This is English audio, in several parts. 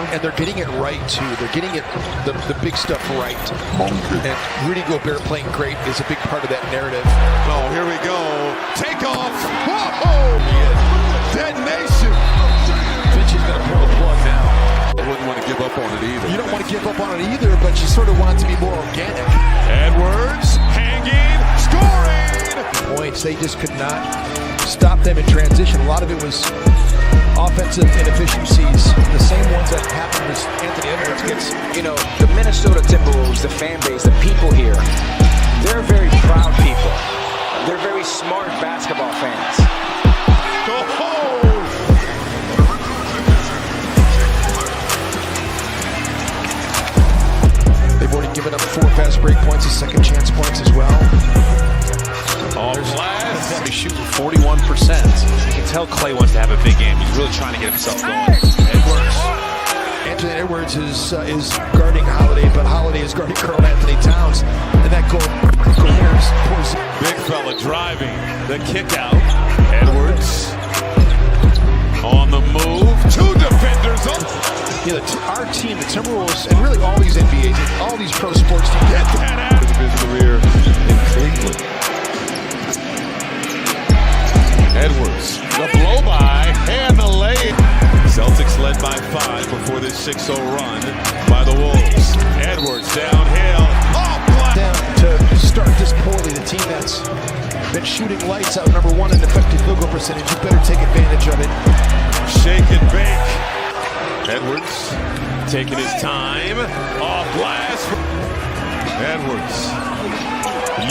And they're getting it right, too. They're getting it the big stuff right. And Rudy Gobert playing great is a big part of that narrative. Oh, here we go. Take off. Whoa! Detonation. Finch is going to pull the plug now. I wouldn't want to give up on it either. You don't want to give up on it either, but you sort of want it to be more organic. Edwards, hanging, scoring! Points, they just could not stop them in transition. A lot of it was offensive inefficiencies, the same ones that happened as Anthony Edwards gets. You know, the Minnesota Timberwolves, the fan base, the people here, they're very proud people. They're very smart basketball fans. They've already given up 4 fast break points and second chance points as well. All glass. He's shooting 41%. You can tell Clay wants to have a big game. He's really trying to get himself going. Anthony Edwards is guarding Holiday, but Holiday is guarding Karl Anthony Towns. And that goal pours. Big fella driving. The kick out. Edwards on the move. 2 defenders up. You know, our team, the Timberwolves, and really all these NBAs, all these pro sports teams. Get that out. Career in Cleveland. Edwards, the blow by, and the lay. Celtics led by 5 before this 6-0 run by the Wolves. Edwards downhill. Down to start this poorly, the team that's been shooting lights out, number 1 in effective field goal percentage. You better take advantage of it. Shake and bake. Edwards taking his time. Off glass. Edwards.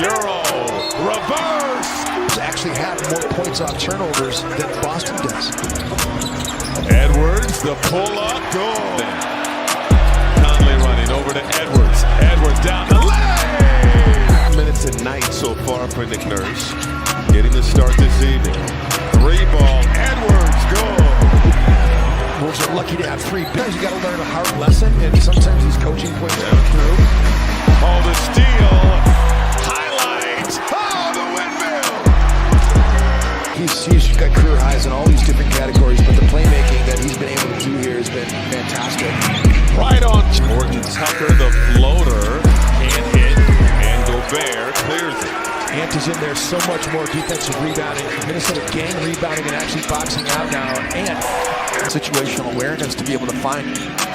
Euro. Reverse. Actually have more points off turnovers than Boston does. Edwards, the pull-up goal. Conley running over to Edwards. Edwards down the lane. Minutes a night so far for Nick Nurse. Getting the start this evening. 3-ball. Edwards goal. Wolves are lucky to have 3 bigs. You got to learn a hard lesson, and sometimes these coaching points come through. All the steal. He's got career highs in all these different categories, but the playmaking that he's been able to do here has been fantastic. Right on. Horton Tucker, the floater, can't hit, and Gobert clears it. Ant is in there so much more defensive rebounding. Minnesota gang rebounding and actually boxing out now. Ant, situational awareness to be able to find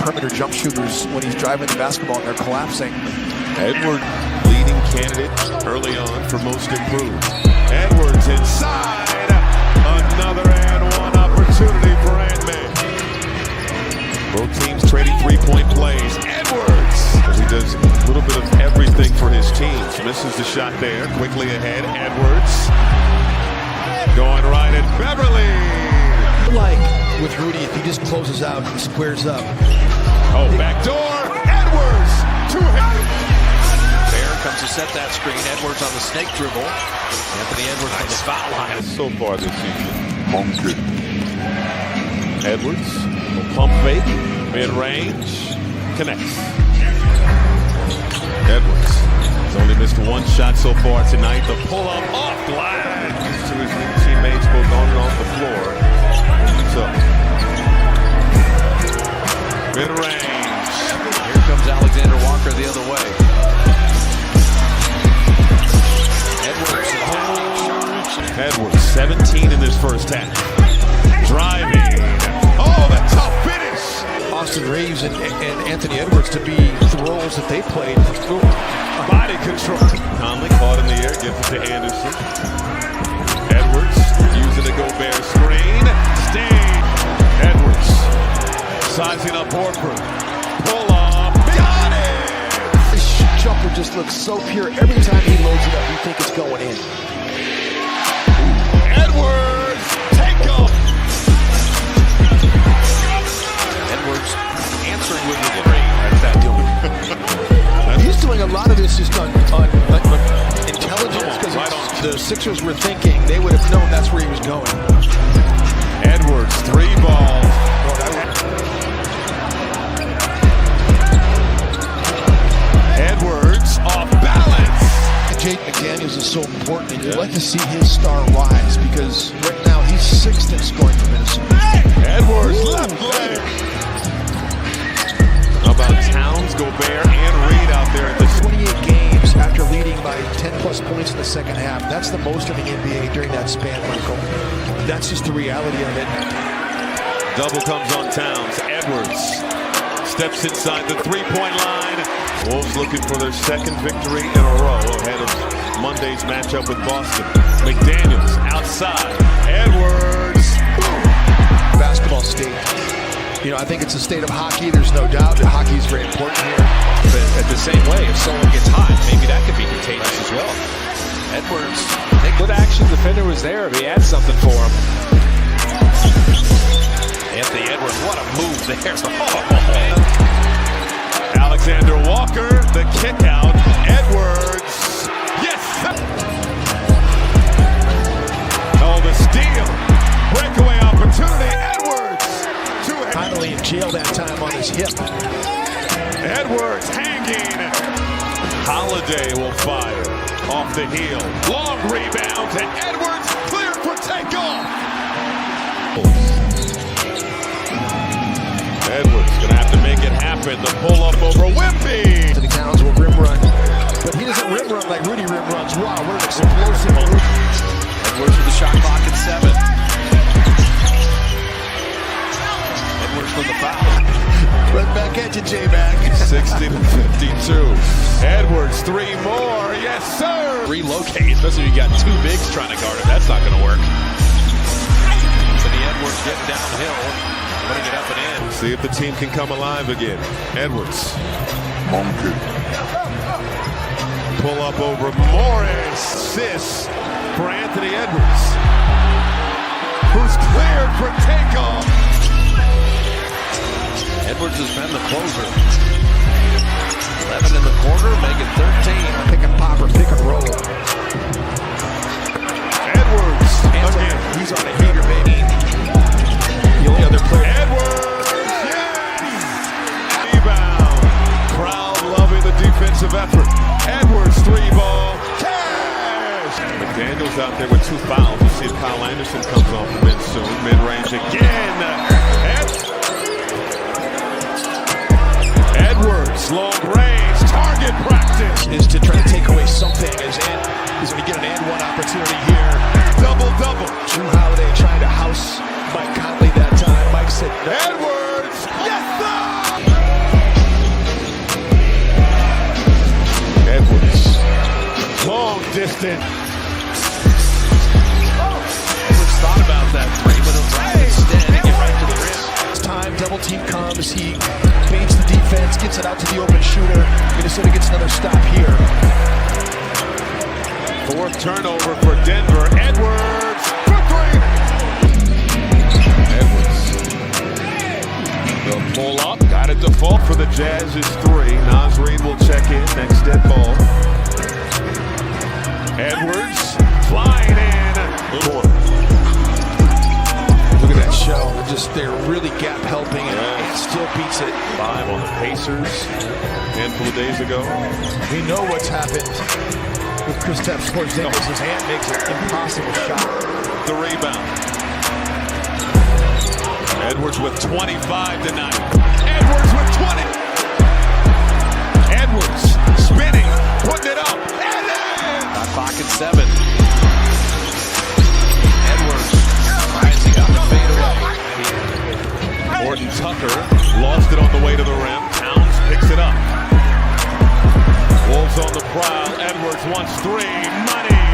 perimeter jump shooters when he's driving the basketball and they're collapsing. Edward, leading candidate early on for most improved. Edwards inside. Another and 1 opportunity for Ant-Man. Both teams trading 3-point plays. Edwards, as he does a little bit of everything for his teams. Misses the shot there. Quickly ahead. Edwards going right at Beverly. Like with Rudy, if he just closes out and squares up. Oh, back door. Edwards. 2 hits. Comes to set that screen. Edwards on the snake dribble. Anthony Edwards on the foul line. So far this season. Edwards, pump fake, mid-range, connects. Edwards has only missed 1 shot so far tonight. The pull-up off glass to his teammates both on and off the floor. So, mid-range. Here comes Alexander Walker the other way. Edwards, 17 in this first half. Driving. Oh, the tough finish. Austin Reeves and Anthony Edwards to be the roles that they played. Body control. Conley caught in the air, gives it to Anderson. Edwards using the Gobert screen. Stain. Edwards sizing up Horford. Pull up. Got it. This jumper just looks so pure. Every time he loads it up, you think it's going in. Edwards, take off. Edwards answering with the 3. That's that deal. He's doing a lot of this just on intelligence, because right the Sixers were thinking they would have known that's where he was going. Edwards, 3-ball. Edwards off balance. Jake McDaniels is so important, and you'd like to see his star rise, because right now he's 6th in scoring for Minnesota. Edwards, left leg. Rudy's Gobert and Reed out there at the 28 games after leading by 10-plus points in the second half. That's the most in the NBA during that span, Michael. That's just the reality of it. double comes on Towns. Edwards steps inside the three-point line. Wolves looking for their second victory in a row ahead of Monday's matchup with Boston. McDaniels outside. Edwards. Basketball state. You know, I think it's a state of hockey. There's no doubt that hockey is very important here. But at the same way, if someone gets hot, maybe that could be contagious as well. Edwards, I think good action. Defender was there. If he had something for him. Anthony Edwards, what a move there. Alexander Walker, the kick out. Edwards. Yes. Oh, the steal. Breakaway opportunity. Edwards. Finally in jail that time on his hip. Edwards hanging. Holiday will fire off the heel. Long rebound and Edwards cleared for takeoff. Edwards gonna have to make it happen. The pull up over Wimpy. The Towns will rim run, but he doesn't rim run like Rudy rim runs. Wow, what an explosive move. Edwards with the shot clock at 7. Edwards with the foul. Right back at you, J-Mac. 60-52. Edwards, 3 more. Yes, sir. Relocate, especially if you got 2 bigs trying to guard him. That's not going to work. Anthony Edwards getting downhill, putting it up and in. See if the team can come alive again. Edwards. Pull up over Morris. Assist for Anthony Edwards, who's cleared for takeoff. Edwards has been the closer. 11 in the corner, make it 13. Pick and pop or pick and roll. Edwards again. He's on a heater, baby. The only other player. Edwards, yes! Rebound. Crowd loving the defensive effort. Edwards, 3-ball. Cash! McDaniels out there with 2 fouls. We'll see if Kyle Anderson comes off the bench soon. Mid-range again. Edwards, long range, target practice. Is to try to take away something as he's going to get an and one opportunity here. Double-double. Drew Holiday trying to house Mike Conley that time. Mike said no. Edwards, yes sir! Edwards, long distance. Edwards thought about that 3, but he'll try instead and get right to the rim. It's time, double team comes, he baits the defense, gets it out to the open shooter. Minnesota gets another stop here. 4th turnover for Denver. Edwards for 3. Edwards. The pull up. Got it to fall for the Jazz is 3. Nasreen will check in. Next dead ball. Edwards flying in. Look at that show. They're really gap helping and it still beats it. 5 on the Pacers a handful of days ago. We know what's happened with Kristaps Porzingis. His hand makes an impossible shot. The rebound. Edwards with 25 tonight. Edwards with 20. Edwards spinning, putting it up, and in. Shot clock at 7. Edwards rising up and fade away. Orton Tucker lost it on the way to the rim. Towns picks it up. Wolves on the prowl. Edwards wants 3. Money.